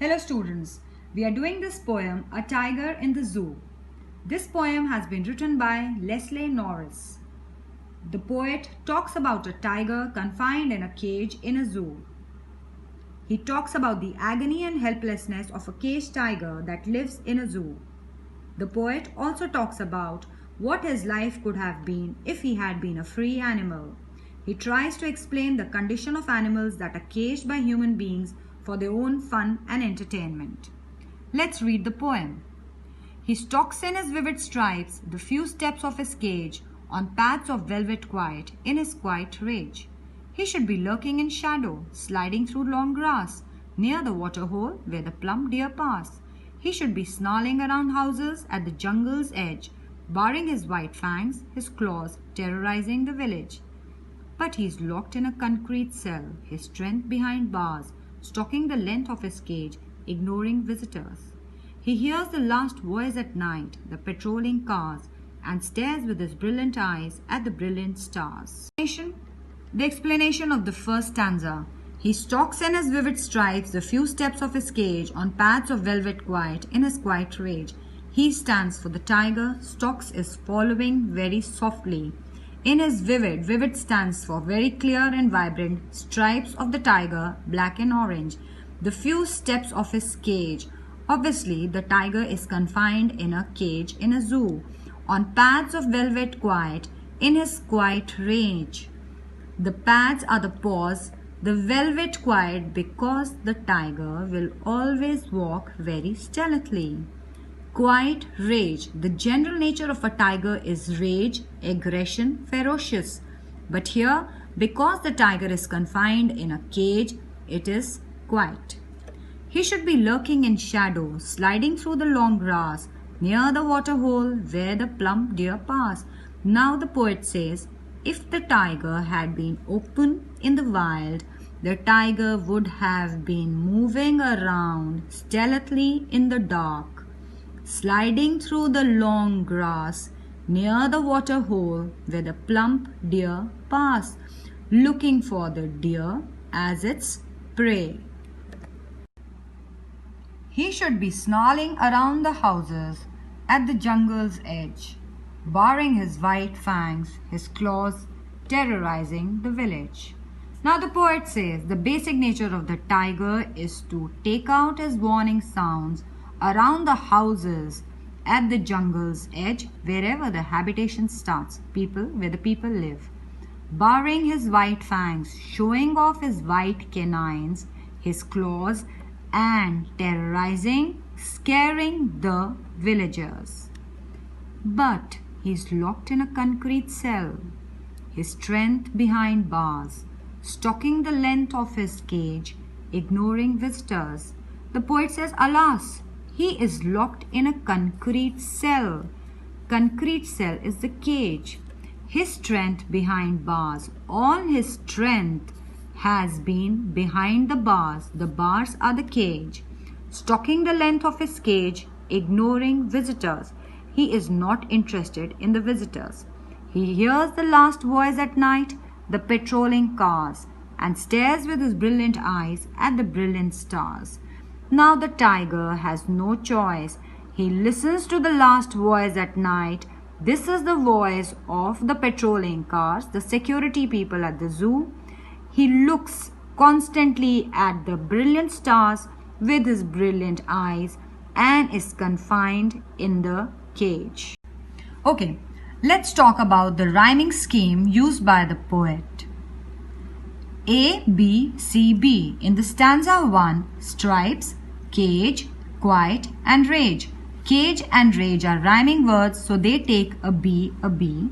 Hello students, we are doing this poem, A Tiger in the Zoo. This poem has been written by Leslie Norris. The poet talks about a tiger confined in a cage in a zoo. He talks about the agony and helplessness of a caged tiger that lives in a zoo. The poet also talks about what his life could have been if he had been a free animal. He tries to explain the condition of animals that are caged by human beings for their own fun and entertainment. Let's read the poem. He stalks in his vivid stripes the few steps of his cage on paths of velvet quiet in his quiet rage. He should be lurking in shadow, sliding through long grass, near the water hole where the plump deer pass. He should be snarling around houses at the jungle's edge, baring his white fangs, his claws terrorizing the village. But he is locked in a concrete cell, his strength behind bars, stalking the length of his cage, ignoring visitors. He hears the last voice at night, the patrolling cars, and stares with his brilliant eyes at the brilliant stars. The explanation of the first stanza. He stalks in his vivid stripes the few steps of his cage on paths of velvet quiet in his quiet rage. He stands for the tiger, stalks is following very softly. In his vivid stands for very clear and vibrant stripes of the tiger, black and orange. The few steps of his cage. Obviously, the tiger is confined in a cage in a zoo, on paths of velvet quiet, in his quiet range. The pads are the paws, the velvet quiet, because the tiger will always walk very stealthily. Quiet rage. The general nature of a tiger is rage, aggression, ferocious. But here, because the tiger is confined in a cage, it is quiet. He should be lurking in shadow, sliding through the long grass, near the water hole where the plump deer pass. Now the poet says, if the tiger had been open in the wild, the tiger would have been moving around stealthily in the dark, sliding through the long grass near the water hole where the plump deer pass, looking for the deer as its prey. He should be snarling around the houses at the jungle's edge, baring his white fangs, his claws terrorizing the village. Now the poet says the basic nature of the tiger is to take out his warning sounds around the houses at the jungle's edge, wherever the habitation starts, where the people live. Baring his white fangs, showing off his white canines, his claws, and terrorizing, scaring the villagers. But he's locked in a concrete cell, his strength behind bars, stalking the length of his cage, ignoring visitors. The poet says, alas, he is locked in a concrete cell. Concrete cell is the cage. His strength behind bars. All his strength has been behind the bars. The bars are the cage. Stalking the length of his cage, ignoring visitors. He is not interested in the visitors. He hears the last voice at night, the patrolling cars, and stares with his brilliant eyes at the brilliant stars. Now the tiger has no choice. He listens to the last voice at night. This is the voice of the patrolling cars, the security people at the zoo. He looks constantly at the brilliant stars with his brilliant eyes and is confined in the cage. Okay, let's talk about the rhyming scheme used by the poet. A, B, C, B. In the stanza 1, stripes, cage, quiet, and rage. Cage and rage are rhyming words, so they take a B, a B.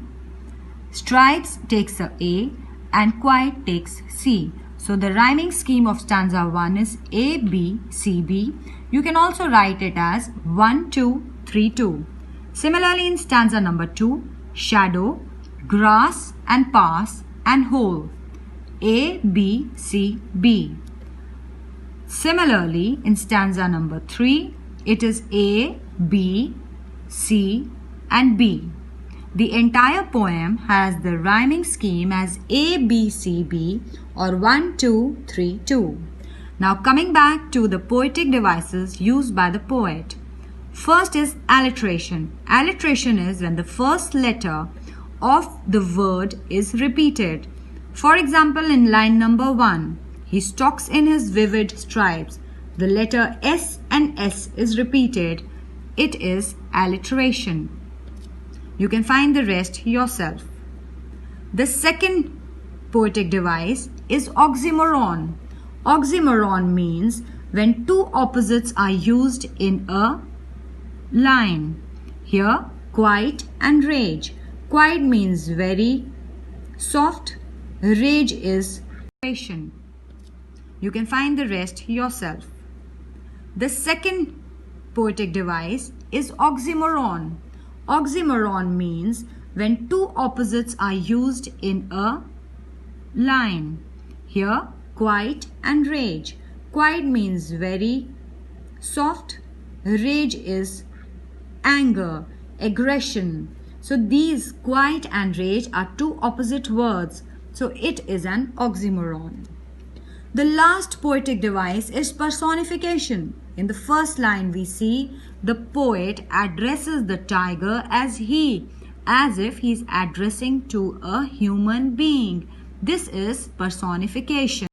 Stripes takes a A, and quiet takes C. So the rhyming scheme of stanza 1 is A, B, C, B. You can also write it as 1, 2, 3, 2. Similarly, in stanza number 2, shadow, grass, and pass, and hole. A, B, C, B. Similarly, in stanza number 3, it is A, B, C, and B. The entire poem has the rhyming scheme as A, B, C, B or 1, 2, 3, 2. Now coming back to the poetic devices used by the poet. First is alliteration. Alliteration is when the first letter of the word is repeated. For example, in line number 1, he stalks in his vivid stripes. The letter S and S is repeated. It is alliteration. You can find the rest yourself. The second poetic device is oxymoron. Oxymoron means when two opposites are used in a line. Here, quiet and rage. Quiet means very soft. Rage is patient. You can find the rest yourself. The second poetic device is oxymoron. Oxymoron means when two opposites are used in a line. Here, quiet and rage. Quiet means very soft. Rage is anger, aggression. So these quiet and rage are two opposite words. So it is an oxymoron. The last poetic device is personification. In the first line we see the poet addresses the tiger as he, as if he is addressing to a human being. This is personification.